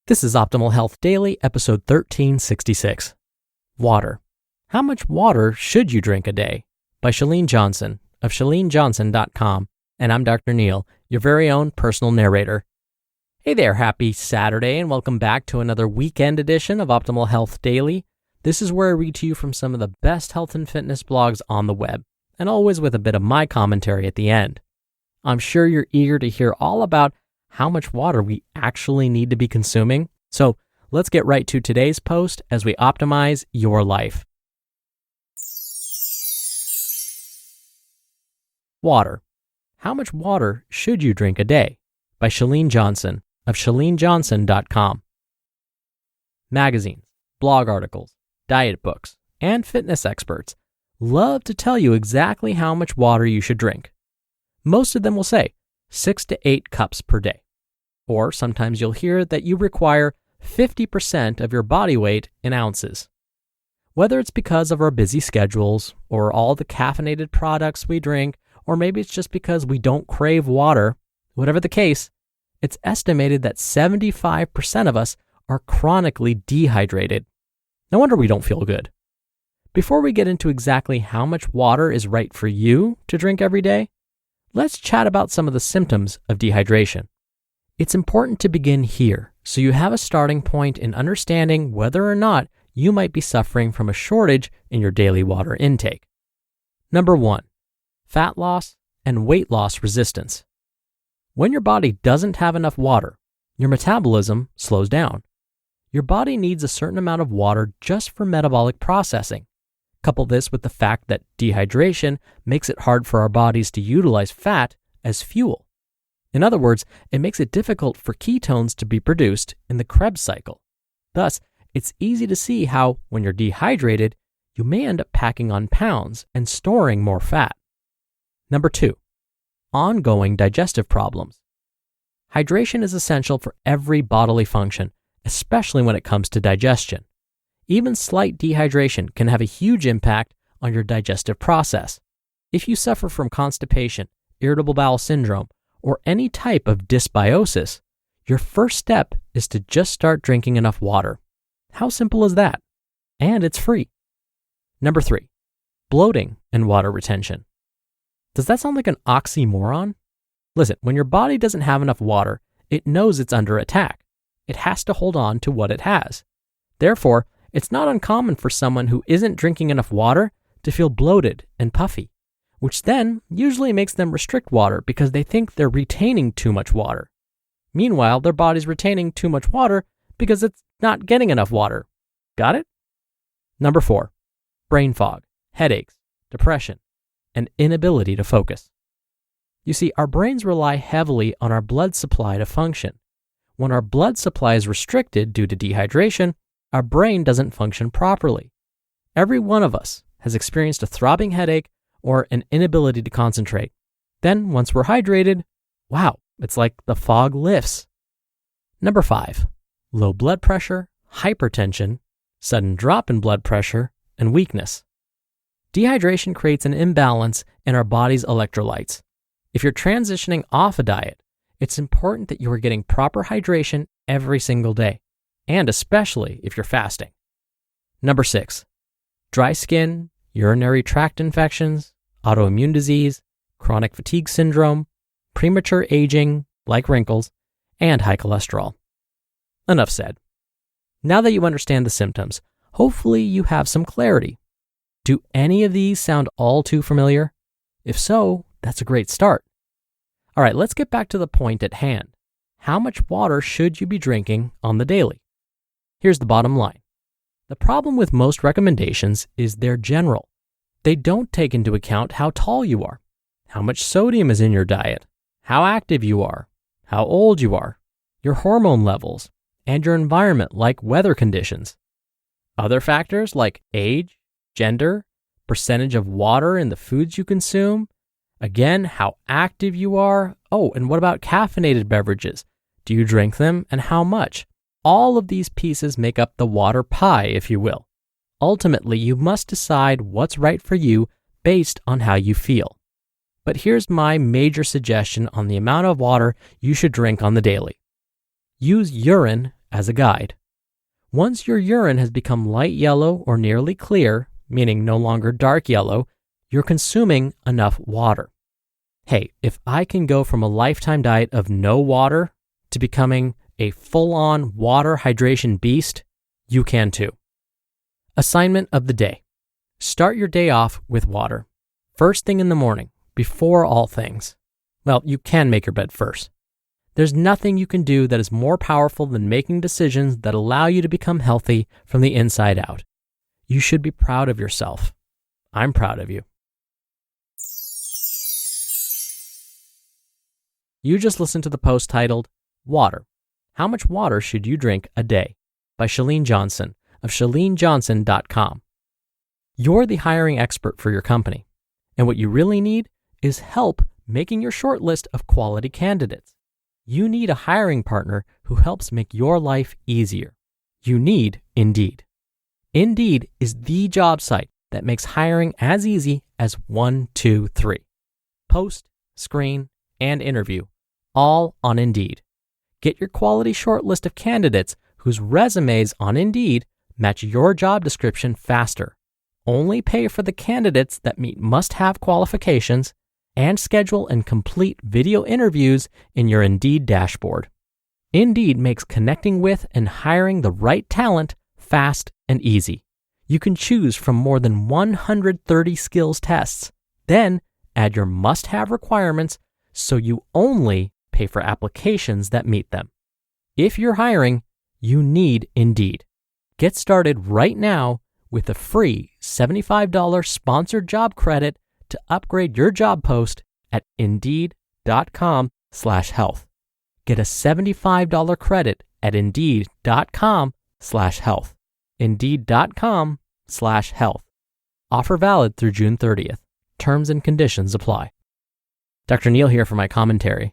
This is Optimal Health Daily, episode 1366. Water. How much water should you drink a day? By Chalene Johnson of ChaleneJohnson.com. And I'm Dr. Neil, your very own personal narrator. Hey there, happy Saturday, and welcome back to another weekend edition of Optimal Health Daily. This is where I read to you from some of the best health and fitness blogs on the web, and always with a bit of my commentary at the end. I'm sure you're eager to hear all about how much water we actually need to be consuming. So let's get right to today's post as we optimize your life. Water. How much water should you drink a day? By Chalene Johnson of ChaleneJohnson.com. Magazines, blog articles, diet books, and fitness experts love to tell you exactly how much water you should drink. Most of them will say 6 to 8 cups per day. Or sometimes you'll hear that you require 50% of your body weight in ounces. Whether it's because of our busy schedules, or all the caffeinated products we drink, or maybe it's just because we don't crave water, whatever the case, it's estimated that 75% of us are chronically dehydrated. No wonder we don't feel good. Before we get into exactly how much water is right for you to drink every day, let's chat about some of the symptoms of dehydration. It's important to begin here so you have a starting point in understanding whether or not you might be suffering from a shortage in your daily water intake. Number 1, fat loss and weight loss resistance. When your body doesn't have enough water, your metabolism slows down. Your body needs a certain amount of water just for metabolic processing. Couple this with the fact that dehydration makes it hard for our bodies to utilize fat as fuel. In other words, it makes it difficult for ketones to be produced in the Krebs cycle. Thus, it's easy to see how, when you're dehydrated, you may end up packing on pounds and storing more fat. Number 2, ongoing digestive problems. Hydration is essential for every bodily function, especially when it comes to digestion. Even slight dehydration can have a huge impact on your digestive process. If you suffer from constipation, irritable bowel syndrome, or any type of dysbiosis, your first step is to just start drinking enough water. How simple is that? And it's free. Number 3, bloating and water retention. Does that sound like an oxymoron? Listen, when your body doesn't have enough water, it knows it's under attack. It has to hold on to what it has. Therefore, it's not uncommon for someone who isn't drinking enough water to feel bloated and puffy, which then usually makes them restrict water because they think they're retaining too much water. Meanwhile, their body's retaining too much water because it's not getting enough water. Got it? Number 4, brain fog, headaches, depression, and inability to focus. You see, our brains rely heavily on our blood supply to function. When our blood supply is restricted due to dehydration, our brain doesn't function properly. Every one of us has experienced a throbbing headache or an inability to concentrate. Then, once we're hydrated, wow, it's like the fog lifts. Number 5, low blood pressure, hypertension, sudden drop in blood pressure, and weakness. Dehydration creates an imbalance in our body's electrolytes. If you're transitioning off a diet, it's important that you are getting proper hydration every single day, and especially if you're fasting. Number 6, dry skin, urinary tract infections, autoimmune disease, chronic fatigue syndrome, premature aging, like wrinkles, and high cholesterol. Enough said. Now that you understand the symptoms, hopefully you have some clarity. Do any of these sound all too familiar? If so, that's a great start. All right, let's get back to the point at hand. How much water should you be drinking on the daily? Here's the bottom line. The problem with most recommendations is they're general. They don't take into account how tall you are, how much sodium is in your diet, how active you are, how old you are, your hormone levels, and your environment like weather conditions. Other factors like age, gender, percentage of water in the foods you consume, again, how active you are. Oh, and what about caffeinated beverages? Do you drink them and how much? All of these pieces make up the water pie, if you will. Ultimately, you must decide what's right for you based on how you feel. But here's my major suggestion on the amount of water you should drink on the daily. Use urine as a guide. Once your urine has become light yellow or nearly clear, meaning no longer dark yellow, you're consuming enough water. Hey, if I can go from a lifetime diet of no water to becoming a full-on water hydration beast, you can too. Assignment of the day. Start your day off with water. First thing in the morning, before all things. Well, you can make your bed first. There's nothing you can do that is more powerful than making decisions that allow you to become healthy from the inside out. You should be proud of yourself. I'm proud of you. You just listened to the post titled, Water. How much water should you drink a day? By Chalene Johnson of ChaleneJohnson.com. You're the hiring expert for your company, and what you really need is help making your short list of quality candidates. You need a hiring partner who helps make your life easier. You need Indeed. Indeed is the job site that makes hiring as easy as 1, 2, 3. Post, screen, and interview, all on Indeed. Get your quality short list of candidates whose resumes on Indeed match your job description faster. Only pay for the candidates that meet must-have qualifications and schedule and complete video interviews in your Indeed dashboard. Indeed makes connecting with and hiring the right talent fast and easy. You can choose from more than 130 skills tests. Then add your must-have requirements so you only pay for applications that meet them. If you're hiring, you need Indeed. Get started right now with a free $75 sponsored job credit to upgrade your job post at Indeed.com/health. Get a $75 credit at Indeed.com/health. Indeed.com/health. Offer valid through June 30th. Terms and conditions apply. Dr. Neal here for my commentary.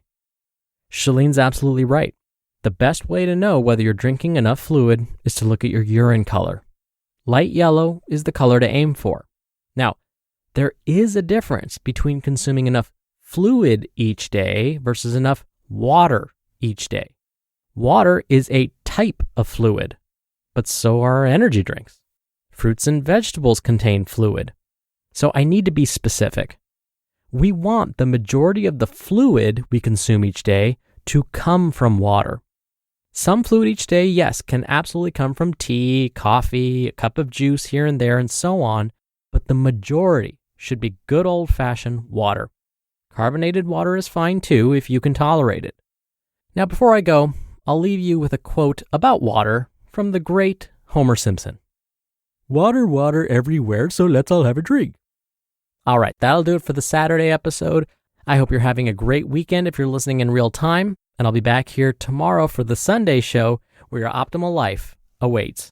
Chalene's absolutely right. The best way to know whether you're drinking enough fluid is to look at your urine color. Light yellow is the color to aim for. Now, there is a difference between consuming enough fluid each day versus enough water each day. Water is a type of fluid, but so are energy drinks. Fruits and vegetables contain fluid. So I need to be specific. We want the majority of the fluid we consume each day to come from water. Some fluid each day, yes, can absolutely come from tea, coffee, a cup of juice here and there, and so on, but the majority should be good old-fashioned water. Carbonated water is fine too if you can tolerate it. Now, before I go, I'll leave you with a quote about water from the great Homer Simpson. Water, water everywhere, so let's all have a drink. All right, that'll do it for the Saturday episode. I hope you're having a great weekend if you're listening in real time, and I'll be back here tomorrow for the Sunday show where your optimal life awaits.